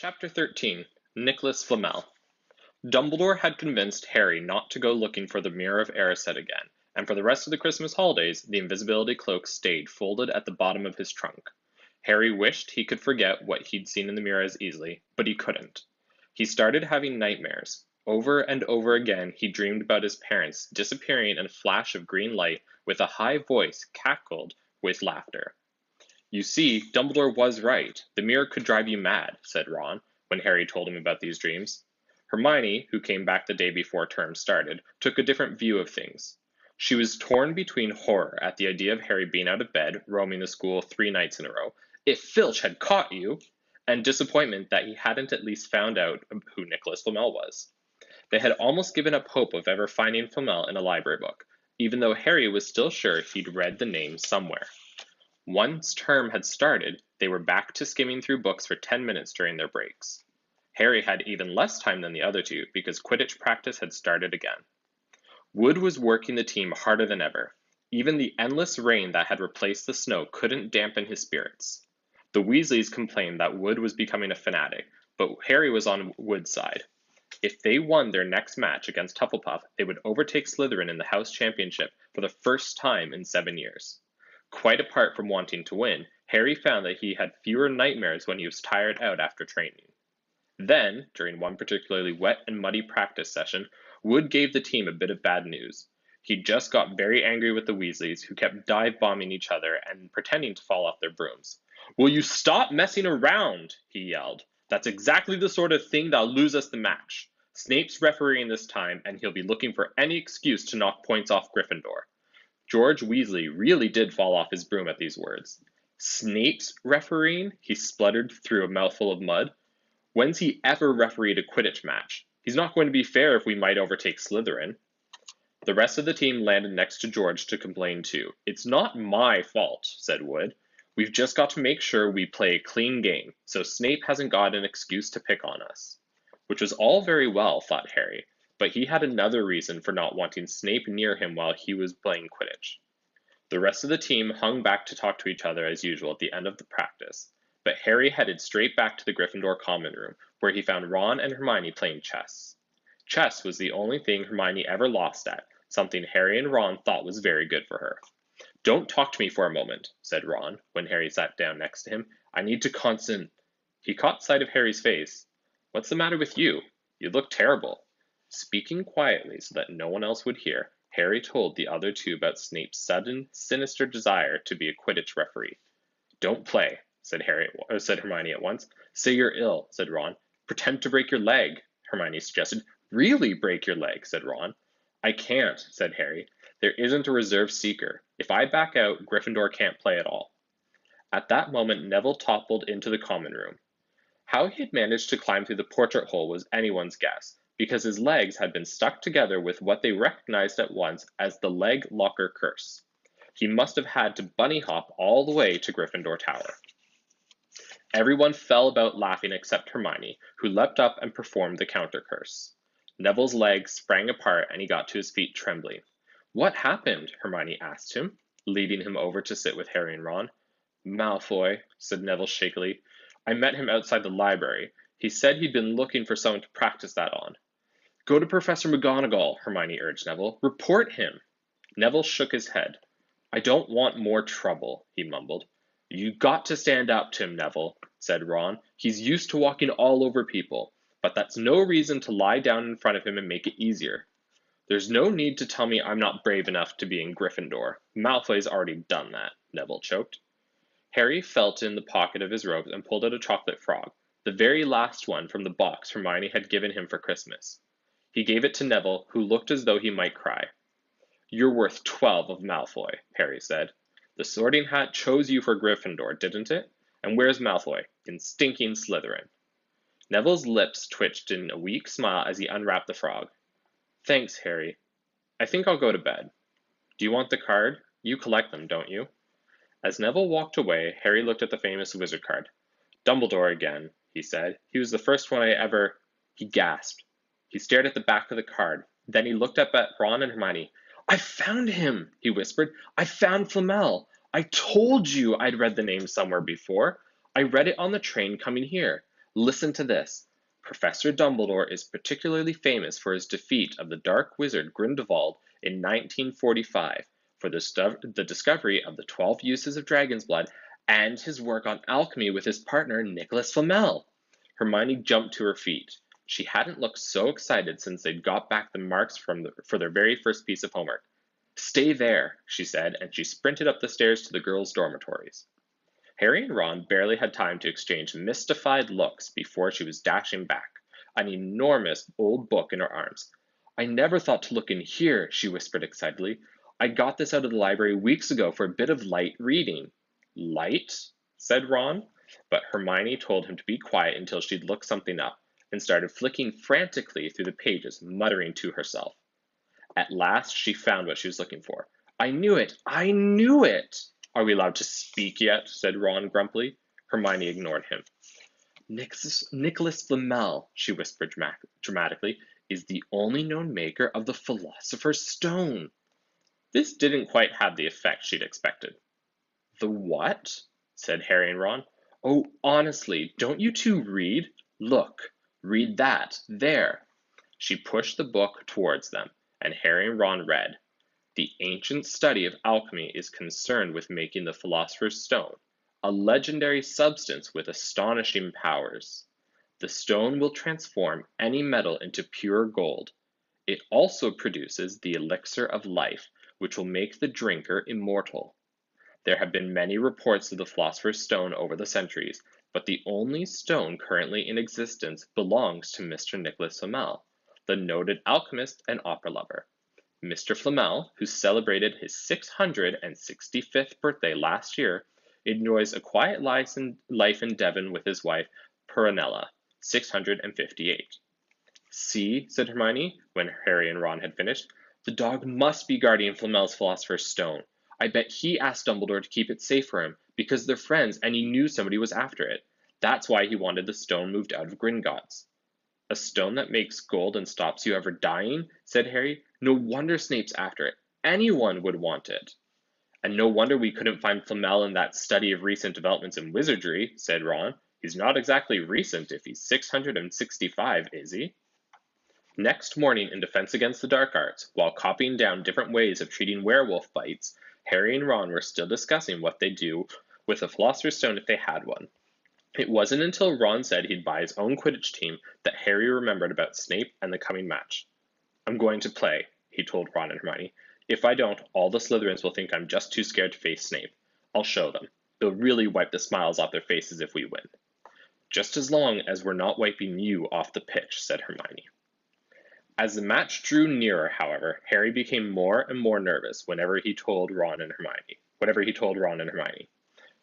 Chapter 13. Nicolas Flamel. Dumbledore had convinced Harry not to go looking for the Mirror of Erised again, and for the rest of the Christmas holidays, the invisibility cloak stayed folded at the bottom of his trunk. Harry wished he could forget what he'd seen in the mirror as easily, but he couldn't. He started having nightmares. Over and over again, he dreamed about his parents disappearing in a flash of green light with a high voice cackled with laughter. "You see, Dumbledore was right. The mirror could drive you mad," said Ron, when Harry told him about these dreams. Hermione, who came back the day before term started, took a different view of things. She was torn between horror at the idea of Harry being out of bed, roaming the school 3 nights in a row, if Filch had caught you, and disappointment that he hadn't at least found out who Nicolas Flamel was. They had almost given up hope of ever finding Flamel in a library book, even though Harry was still sure he'd read the name somewhere. Once term had started, they were back to skimming through books for 10 minutes during their breaks. Harry had even less time than the other two because Quidditch practice had started again. Wood was working the team harder than ever. Even the endless rain that had replaced the snow couldn't dampen his spirits. The Weasleys complained that Wood was becoming a fanatic, but Harry was on Wood's side. If they won their next match against Hufflepuff, they would overtake Slytherin in the House Championship for the first time in 7 years. Quite apart from wanting to win, Harry found that he had fewer nightmares when he was tired out after training. Then, during one particularly wet and muddy practice session, Wood gave the team a bit of bad news. He'd just got very angry with the Weasleys, who kept dive-bombing each other and pretending to fall off their brooms. "Will you stop messing around?" he yelled. "That's exactly the sort of thing that'll lose us the match. Snape's refereeing this time, and he'll be looking for any excuse to knock points off Gryffindor." George Weasley really did fall off his broom at these words. "Snape's refereeing?" he spluttered through a mouthful of mud. "When's he ever refereed a Quidditch match? He's not going to be fair if we might overtake Slytherin." The rest of the team landed next to George to complain too. "It's not my fault," said Wood. "We've just got to make sure we play a clean game, so Snape hasn't got an excuse to pick on us." Which was all very well, thought Harry, but he had another reason for not wanting Snape near him while he was playing Quidditch. The rest of the team hung back to talk to each other as usual at the end of the practice, but Harry headed straight back to the Gryffindor common room, where he found Ron and Hermione playing chess. Chess was the only thing Hermione ever lost at, something Harry and Ron thought was very good for her. "Don't talk to me for a moment," said Ron, when Harry sat down next to him. "I need to He caught sight of Harry's face. "What's the matter with you? You look terrible." Speaking quietly so that no one else would hear, Harry told the other two about Snape's sudden, sinister desire to be a Quidditch referee. "Don't play," said Hermione at once. "Say you're ill," said Ron. "Pretend to break your leg," Hermione suggested. "Really break your leg," said Ron. "I can't," said Harry. "There isn't a reserve seeker. If I back out, Gryffindor can't play at all." At that moment, Neville toppled into the common room. How he had managed to climb through the portrait hole was anyone's guess, because his legs had been stuck together with what they recognized at once as the leg locker curse. He must have had to bunny hop all the way to Gryffindor Tower. Everyone fell about laughing except Hermione, who leapt up and performed the counter curse. Neville's legs sprang apart and he got to his feet trembling. "What happened?" Hermione asked him, leading him over to sit with Harry and Ron. "Malfoy," said Neville shakily. "I met him outside the library. He said he'd been looking for someone to practice that on." "Go to Professor McGonagall," Hermione urged Neville. "Report him." Neville shook his head. "I don't want more trouble," he mumbled. "You got to stand up to him, Neville," said Ron. "He's used to walking all over people, but that's no reason to lie down in front of him and make it easier." "There's no need to tell me I'm not brave enough to be in Gryffindor. Malfoy's already done that," Neville choked. Harry felt in the pocket of his robes and pulled out a chocolate frog, the very last one from the box Hermione had given him for Christmas. He gave it to Neville, who looked as though he might cry. "You're worth 12 of Malfoy," Harry said. "The Sorting Hat chose you for Gryffindor, didn't it? And where's Malfoy? In stinking Slytherin." Neville's lips twitched in a weak smile as he unwrapped the frog. "Thanks, Harry. I think I'll go to bed. Do you want the card? You collect them, don't you?" As Neville walked away, Harry looked at the famous wizard card. "Dumbledore again," he said. "He was the first one I ever—" He gasped. He stared at the back of the card. Then he looked up at Ron and Hermione. "I found him," he whispered. "I found Flamel. I told you I'd read the name somewhere before. I read it on the train coming here. Listen to this. Professor Dumbledore is particularly famous for his defeat of the dark wizard Grindelwald in 1945, for the discovery of the 12 uses of dragon's blood, and his work on alchemy with his partner Nicolas Flamel. Hermione jumped to her feet. She hadn't looked so excited since they'd got back the marks for their very first piece of homework. Stay there, she said, and she sprinted up the stairs to the girls' dormitories. Harry and Ron barely had time to exchange mystified looks before she was dashing back, an enormous old book in her arms. I never thought to look in here, she whispered excitedly. I got this out of the library weeks ago for a bit of light reading. Light? Said Ron, but Hermione told him to be quiet until she'd looked something up, and started flicking frantically through the pages, muttering to herself. At last she found what she was looking for. I knew it! I knew it! Are we allowed to speak yet? Said Ron grumpily. Hermione ignored him. Nicolas Flamel, she whispered dramatically, is the only known maker of the Philosopher's Stone. This didn't quite have the effect she'd expected. The what? Said Harry and Ron. Oh, honestly, don't you two read? Look, read that, there. She pushed the book towards them, and Harry and Ron read. The ancient study of alchemy is concerned with making the Philosopher's Stone, a legendary substance with astonishing powers. The stone will transform any metal into pure gold. It also produces the elixir of life, which will make the drinker immortal. There have been many reports of the Philosopher's Stone over the centuries, but the only stone currently in existence belongs to Mr. Nicolas Flamel, the noted alchemist and opera lover. Mr. Flamel, who celebrated his 665th birthday last year, enjoys a quiet life in Devon with his wife, Perenella, 658. See, said Hermione, when Harry and Ron had finished, the dog must be guarding Flamel's Philosopher's Stone. I bet he asked Dumbledore to keep it safe for him, because they're friends and he knew somebody was after it. That's why he wanted the stone moved out of Gringotts. A stone that makes gold and stops you ever dying? Said Harry. No wonder Snape's after it. Anyone would want it. And no wonder we couldn't find Flamel in that study of recent developments in wizardry, said Ron. He's not exactly recent if he's 665, is he? Next morning, in Defense Against the Dark Arts, while copying down different ways of treating werewolf bites, Harry and Ron were still discussing what they'd do with the Philosopher's Stone if they had one. It wasn't until Ron said he'd buy his own Quidditch team that Harry remembered about Snape and the coming match. I'm going to play, he told Ron and Hermione. If I don't, all the Slytherins will think I'm just too scared to face Snape. I'll show them. They'll really wipe the smiles off their faces if we win. Just as long as we're not wiping you off the pitch, said Hermione. As the match drew nearer, however, Harry became more and more nervous whenever he told Ron and Hermione.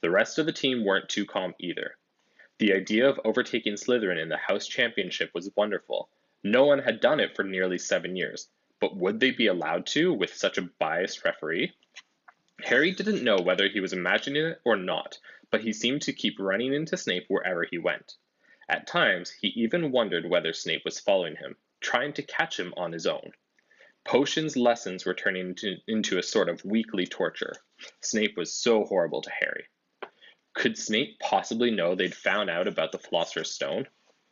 The rest of the team weren't too calm either. The idea of overtaking Slytherin in the House Championship was wonderful. No one had done it for nearly 7 years, but would they be allowed to with such a biased referee? Harry didn't know whether he was imagining it or not, but he seemed to keep running into Snape wherever he went. At times, he even wondered whether Snape was following him, trying to catch him on his own. Potions lessons were turning into a sort of weekly torture. Snape was so horrible to Harry. Could Snape possibly know they'd found out about the Philosopher's Stone?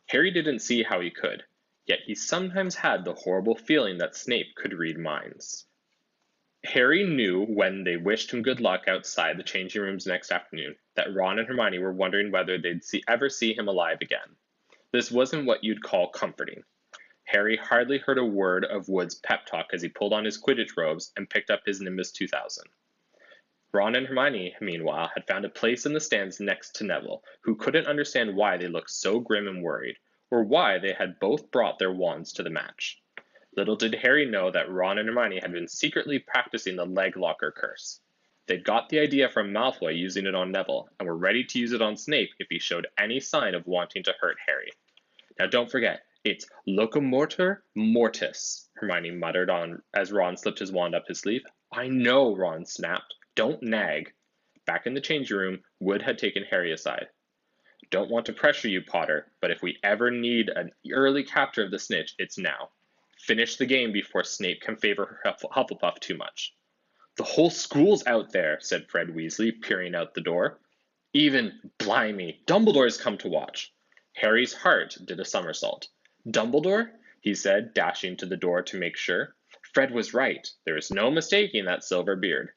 Harry didn't see how he could, yet he sometimes had the horrible feeling that Snape could read minds. Harry knew when they wished him good luck outside the changing rooms next afternoon that Ron and Hermione were wondering whether they'd ever see him alive again. This wasn't what you'd call comforting. Harry hardly heard a word of Wood's pep talk as he pulled on his Quidditch robes and picked up his Nimbus 2000. Ron and Hermione, meanwhile, had found a place in the stands next to Neville, who couldn't understand why they looked so grim and worried, or why they had both brought their wands to the match. Little did Harry know that Ron and Hermione had been secretly practicing the leg locker curse. They'd got the idea from Malfoy using it on Neville, and were ready to use it on Snape if he showed any sign of wanting to hurt Harry. Now don't forget, it's locomotor mortis, Hermione muttered on as Ron slipped his wand up his sleeve. I know, Ron snapped. Don't nag. Back in the changing room, Wood had taken Harry aside. Don't want to pressure you, Potter, but if we ever need an early capture of the snitch, it's now. Finish the game before Snape can favor Hufflepuff too much. The whole school's out there, said Fred Weasley, peering out the door. Even, blimey, Dumbledore's come to watch. Harry's heart did a somersault. Dumbledore? He said, dashing to the door to make sure. Fred was right. There is no mistaking that silver beard.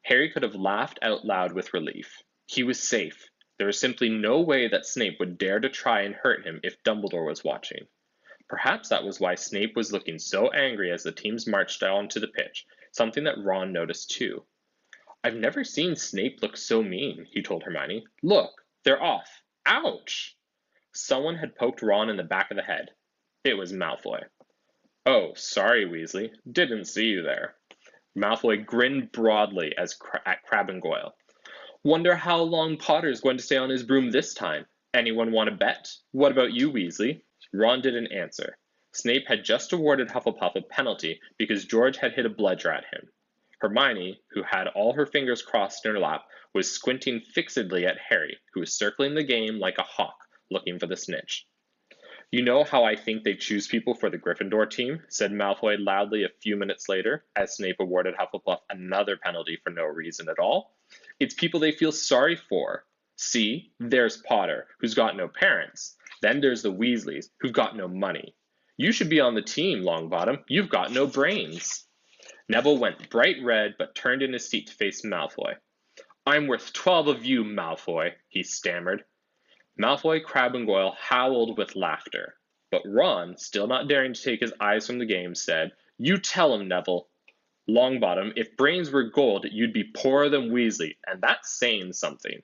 Harry could have laughed out loud with relief. He was safe. There was simply no way that Snape would dare to try and hurt him if Dumbledore was watching. Perhaps that was why Snape was looking so angry as the teams marched down to the pitch, something that Ron noticed too. I've never seen Snape look so mean, he told Hermione. Look, they're off. Ouch! Someone had poked Ron in the back of the head. It was Malfoy. Oh, sorry, Weasley. Didn't see you there. Malfoy grinned broadly at Crabbe and Goyle. Wonder how long Potter's going to stay on his broom this time. Anyone want to bet? What about you, Weasley? Ron didn't answer. Snape had just awarded Hufflepuff a penalty because George had hit a bludger at him. Hermione, who had all her fingers crossed in her lap, was squinting fixedly at Harry, who was circling the game like a hawk, looking for the snitch. You know how I think they choose people for the Gryffindor team, said Malfoy loudly a few minutes later, as Snape awarded Hufflepuff another penalty for no reason at all. It's people they feel sorry for. See, there's Potter, who's got no parents. Then there's the Weasleys, who've got no money. You should be on the team, Longbottom. You've got no brains. Neville went bright red, but turned in his seat to face Malfoy. I'm worth 12 of you, Malfoy, he stammered. Malfoy, Crabbe, and Goyle howled with laughter. But Ron, still not daring to take his eyes from the game, said, You tell him, Neville. Longbottom, if brains were gold, you'd be poorer than Weasley, and that's saying something.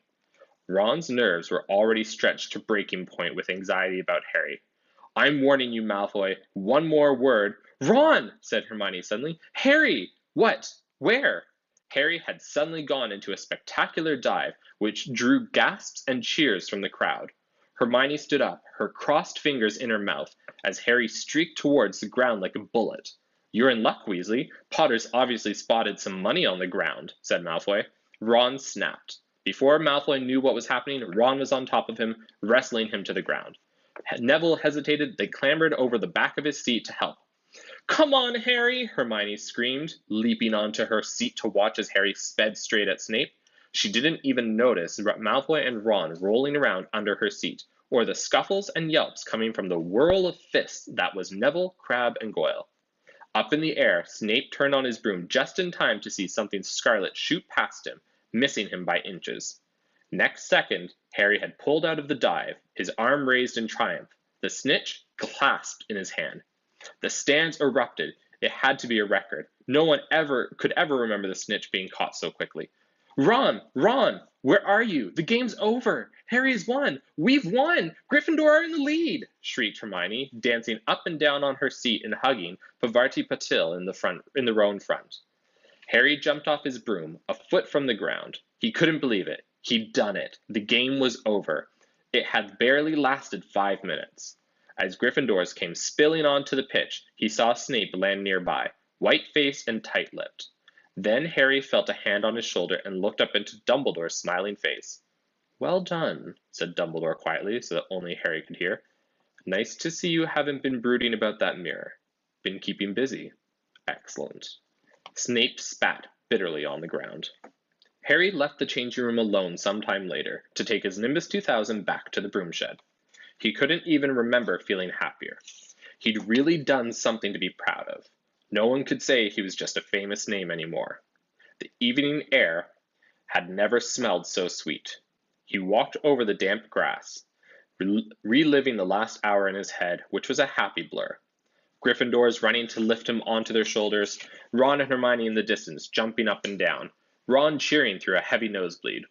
Ron's nerves were already stretched to breaking point with anxiety about Harry. I'm warning you, Malfoy. One more word. Ron, said Hermione suddenly. Harry! What? Where? Harry had suddenly gone into a spectacular dive, which drew gasps and cheers from the crowd. Hermione stood up, her crossed fingers in her mouth, as Harry streaked towards the ground like a bullet. You're in luck, Weasley. Potter's obviously spotted some money on the ground, said Malfoy. Ron snapped. Before Malfoy knew what was happening, Ron was on top of him, wrestling him to the ground. Neville hesitated, then clambered over the back of his seat to help. Come on, Harry, Hermione screamed, leaping onto her seat to watch as Harry sped straight at Snape. She didn't even notice Malfoy and Ron rolling around under her seat, or the scuffles and yelps coming from the whirl of fists that was Neville, Crabbe, and Goyle. Up in the air, Snape turned on his broom just in time to see something scarlet shoot past him, missing him by inches. Next second, Harry had pulled out of the dive, his arm raised in triumph, the snitch clasped in his hand. The stands erupted. It had to be a record. No one could ever remember the snitch being caught so quickly. Ron! Ron! Where are you? The game's over! Harry's won! We've won! Gryffindor are in the lead! Shrieked Hermione, dancing up and down on her seat and hugging Pavarti Patil in the row in front. Harry jumped off his broom, a foot from the ground. He couldn't believe it. He'd done it. The game was over. It had barely lasted 5 minutes. As Gryffindors came spilling onto the pitch, he saw Snape land nearby, white-faced and tight-lipped. Then Harry felt a hand on his shoulder and looked up into Dumbledore's smiling face. Well done, said Dumbledore quietly so that only Harry could hear. Nice to see you haven't been brooding about that mirror. Been keeping busy. Excellent. Snape spat bitterly on the ground. Harry left the changing room alone some time later to take his Nimbus 2000 back to the broom shed. He couldn't even remember feeling happier. He'd really done something to be proud of. No one could say he was just a famous name anymore. The evening air had never smelled so sweet. He walked over the damp grass, reliving the last hour in his head, which was a happy blur. Gryffindors running to lift him onto their shoulders, Ron and Hermione in the distance, jumping up and down, Ron cheering through a heavy nosebleed.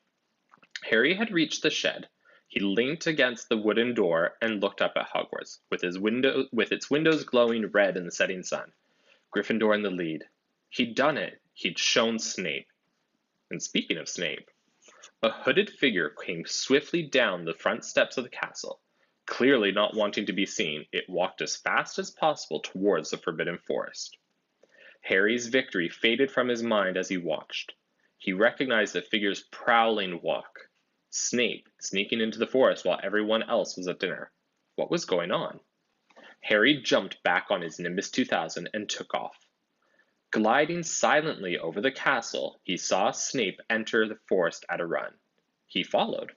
Harry had reached the shed. He leant against the wooden door and looked up at Hogwarts, with its windows glowing red in the setting sun. Gryffindor in the lead. He'd done it. He'd shown Snape. And speaking of Snape, a hooded figure came swiftly down the front steps of the castle. Clearly not wanting to be seen, it walked as fast as possible towards the Forbidden Forest. Harry's victory faded from his mind as he watched. He recognized the figure's prowling walk. Snape sneaking into the forest while everyone else was at dinner. What was going on? Harry jumped back on his Nimbus 2000 and took off. Gliding silently over the castle, he saw Snape enter the forest at a run. He followed.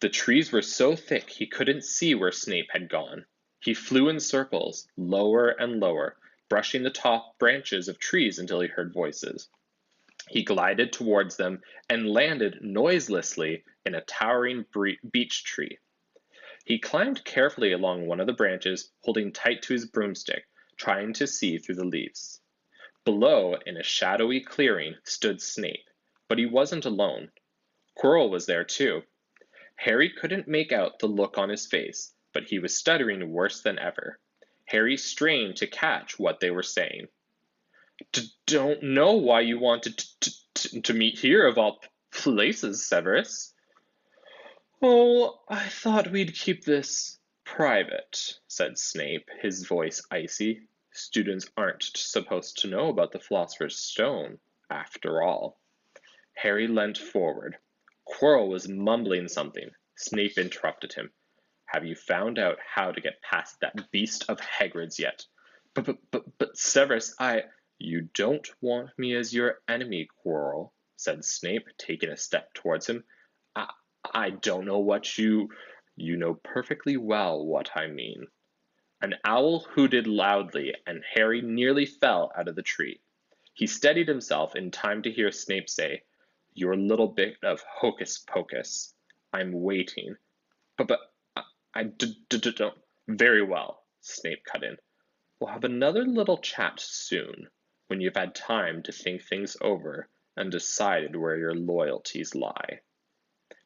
The trees were so thick he couldn't see where Snape had gone. He flew in circles, lower and lower, brushing the top branches of trees until he heard voices. He glided towards them and landed noiselessly in a towering beech tree. He climbed carefully along one of the branches, holding tight to his broomstick, trying to see through the leaves. Below, in a shadowy clearing, stood Snape, but he wasn't alone. Quirrell was there too. Harry couldn't make out the look on his face, but he was stuttering worse than ever. Harry strained to catch what they were saying. Don't know why you wanted to meet here of all places, Severus. Oh, I thought we'd keep this private, said Snape, his voice icy. Students aren't supposed to know about the Philosopher's Stone, after all. Harry leant forward. Quirrell was mumbling something. Snape interrupted him. Have you found out how to get past that beast of Hagrid's yet? But Severus, You don't want me as your enemy, Quirrell, said Snape, taking a step towards him. I don't know what you know perfectly well what I mean. An owl hooted loudly, and Harry nearly fell out of the tree. He steadied himself in time to hear Snape say, Your little bit of hocus-pocus. I'm waiting. But I don't. Very well, Snape cut in. We'll have another little chat soon, when you've had time to think things over and decided where your loyalties lie.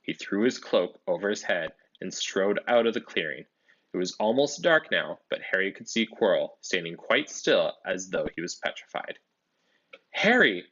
He threw his cloak over his head and strode out of the clearing. It was almost dark now, but Harry could see Quirrell standing quite still as though he was petrified. Harry,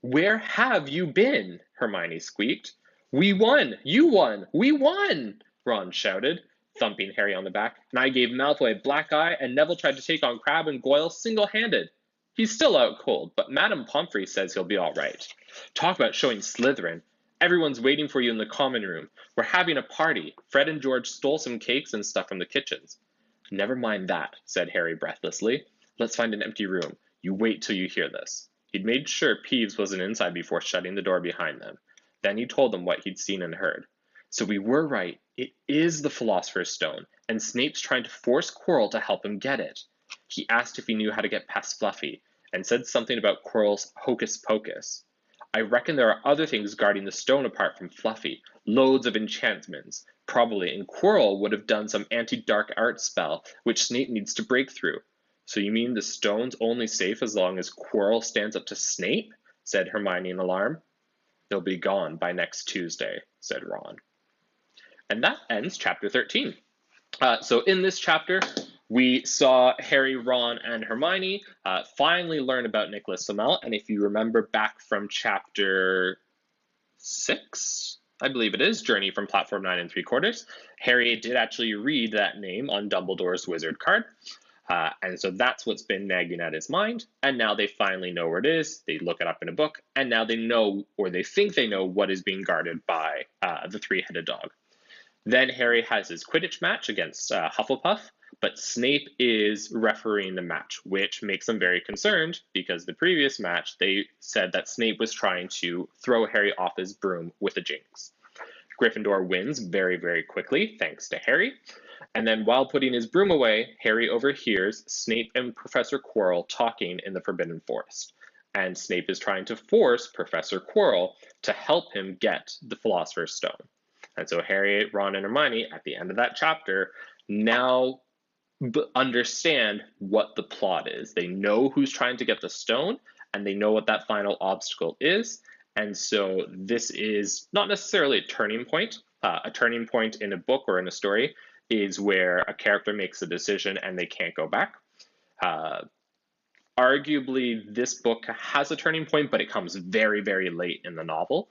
where have you been? Hermione squeaked. We won! You won! We won! Ron shouted, thumping Harry on the back. And I gave Malfoy a black eye, and Neville tried to take on Crabbe and Goyle single-handed. He's still out cold, but Madame Pomfrey says he'll be all right. Talk about showing Slytherin. Everyone's waiting for you in the common room. We're having a party. Fred and George stole some cakes and stuff from the kitchens. Never mind that, said Harry breathlessly. Let's find an empty room. You wait till you hear this. He'd made sure Peeves wasn't inside before shutting the door behind them. Then he told them what he'd seen and heard. So we were right. It is the Philosopher's Stone, and Snape's trying to force Quirrell to help him get it. He asked if he knew how to get past Fluffy, and said something about Quirrell's hocus-pocus. I reckon there are other things guarding the stone apart from Fluffy, loads of enchantments, probably, and Quirrell would have done some anti-dark art spell, which Snape needs to break through. So you mean the stone's only safe as long as Quirrell stands up to Snape? Said Hermione in alarm. They'll be gone by next Tuesday, said Ron. And that ends chapter 13. So in this chapter, we saw Harry, Ron, and Hermione finally learn about Nicolas Flamel. And if you remember back from chapter 6, I believe it is, Journey from Platform 9 3/4, Harry did actually read that name on Dumbledore's wizard card. And so that's what's been nagging at his mind. And now they finally know where it is. They look it up in a book. And now they know, or they think they know, what is being guarded by the three-headed dog. Then Harry has his Quidditch match against Hufflepuff, but Snape is refereeing the match, which makes them very concerned because the previous match, they said that Snape was trying to throw Harry off his broom with a jinx. Gryffindor wins very, very quickly, thanks to Harry. And then while putting his broom away, Harry overhears Snape and Professor Quirrell talking in the Forbidden Forest. And Snape is trying to force Professor Quirrell to help him get the Philosopher's Stone. And so Harry, Ron, and Hermione, at the end of that chapter, now understand what the plot is. They know who's trying to get the stone, and they know what that final obstacle is. And so this is not necessarily a turning point. A turning point in a book or in a story is where a character makes a decision and they can't go back. Arguably, this book has a turning point, but it comes very, very late in the novel.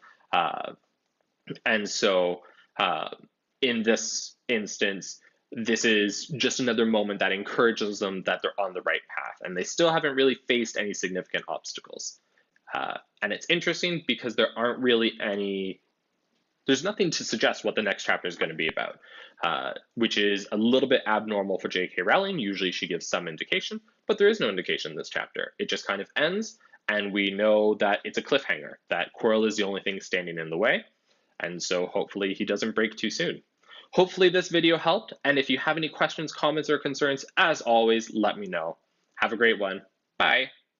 And so in this instance, this is just another moment that encourages them that they're on the right path, and they still haven't really faced any significant obstacles. And it's interesting because there aren't really there's nothing to suggest what the next chapter is going to be about, which is a little bit abnormal for J.K. Rowling. Usually she gives some indication, but there is no indication in this chapter. It just kind of ends, and we know that it's a cliffhanger, that Quirrell is the only thing standing in the way, and so hopefully he doesn't break too soon. Hopefully this video helped, and if you have any questions, comments, or concerns, as always, let me know. Have a great one. Bye.